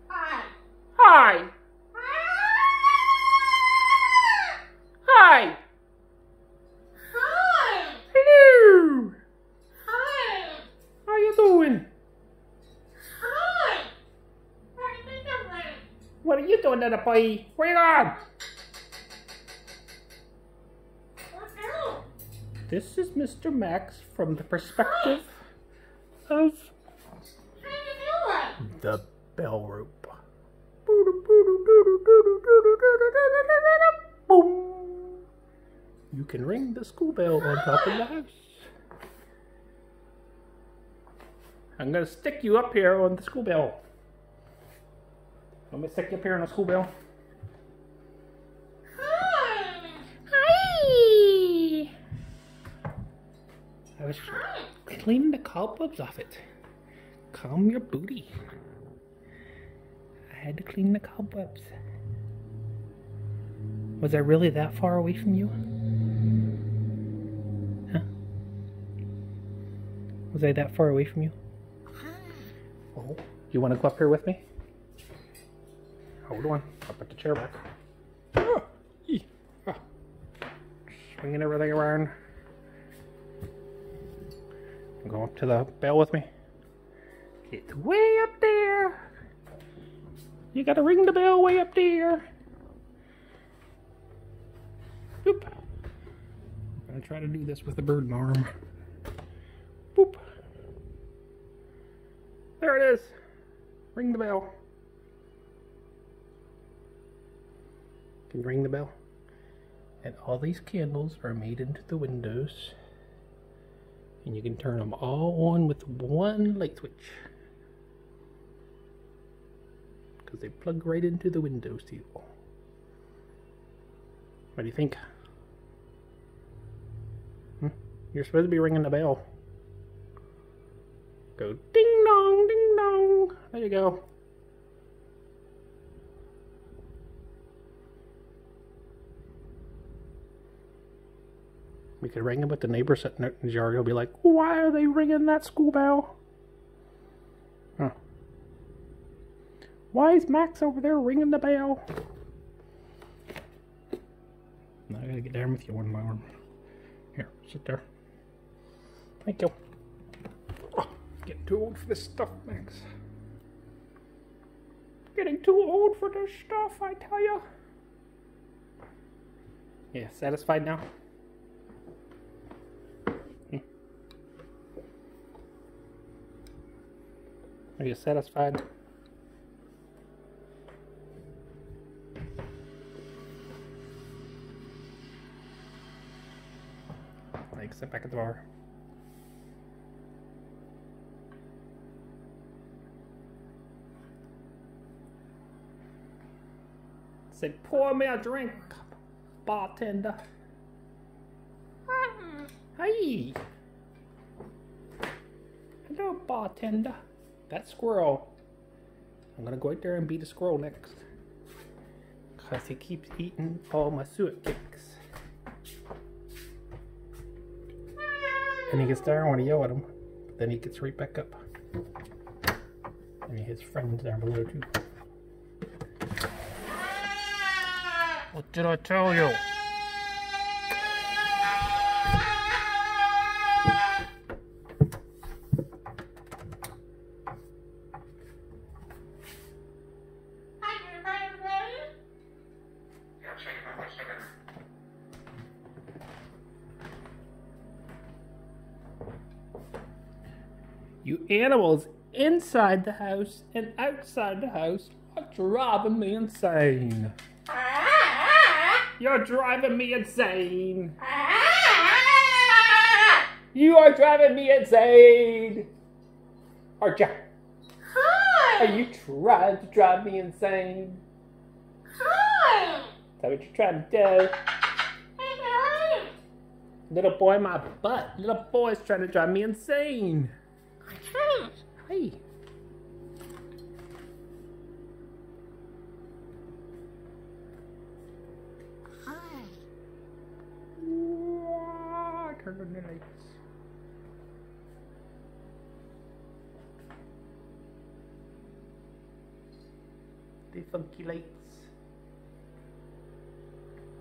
Hi. Hi. Hi. Hi. Hello. Hi. How you doing? Hi. What are you doing? What are you doing, little boy? Where you going? What's wrong? This is Mr. Max from the perspective of How you doing? the bell rope. Boom! You can ring the school bell on top of the house. I'm gonna stick you up here on the school bell. Let me stick you up here on the school bell. Hi. Hi! I was cleaning the cobwebs off it. Calm your booty. I had to clean the cobwebs. Was I really that far away from you? Huh? Was I that far away from you? Oh, you want to go up here with me? Hold on, I'll put the chair back. Oh, oh. Swinging everything around. Go up to the bell with me. It's way up there. You gotta ring the bell way up there. Boop. I'm gonna try to do this with the bird arm. Boop. There it is. Ring the bell. Can you ring the bell? And all these candles are made into the windows. And you can turn them all on with one light switch. Because they plug right into the window seal. What do you think? You're supposed to be ringing the bell. Go ding dong, ding dong. There you go. We could ring it with the neighbor sitting in the yard. He'll be like, why are they ringing that school bell? Huh. Why is Max over there ringing the bell? Now I gotta get down with you on my arm. Here, sit there. Thank you. Oh, getting too old for this stuff, Max. Getting too old for this stuff, I tell you. Yeah, satisfied now? Are you satisfied? Like, sit back at the bar. Say, pour me a drink, bartender. Hi. Hello, bartender. That squirrel. I'm gonna go out there and beat the squirrel next. Because he keeps eating all my suet cakes. And he gets there, I want to yell at him. But then he gets right back up. And his friends down below too. What did I tell you? You animals inside the house and outside the house are driving me insane. You're driving me insane. You are driving me insane. Aren't you? Hi. Are you trying to drive me insane? Hi. Is that what you're trying to do? Hi. Little boy, my butt. Little boy's trying to drive me insane. Hey. Hi. Turn on the lights. they funky lights?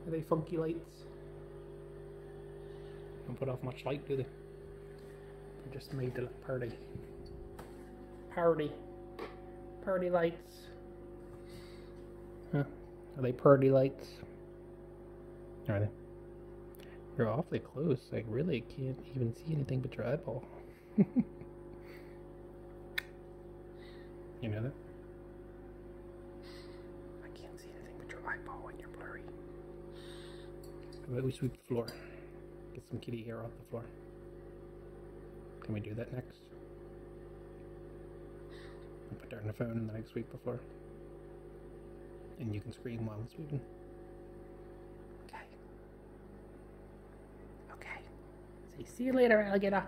Are they funky lights? Don't put off much light, do they? They're just made to look party. Party. Party lights. Huh? Are they party lights? Are they? You're awfully close. I really can't even see anything but your eyeball. You know that? I can't see anything but your eyeball when you're blurry. How about we sweep the floor? Get some kitty hair off the floor. Can we do that next? I'll put down the phone and then I sweep the floor. And you can scream while I'm sweeping. Okay. Okay. Say, see you later, alligator.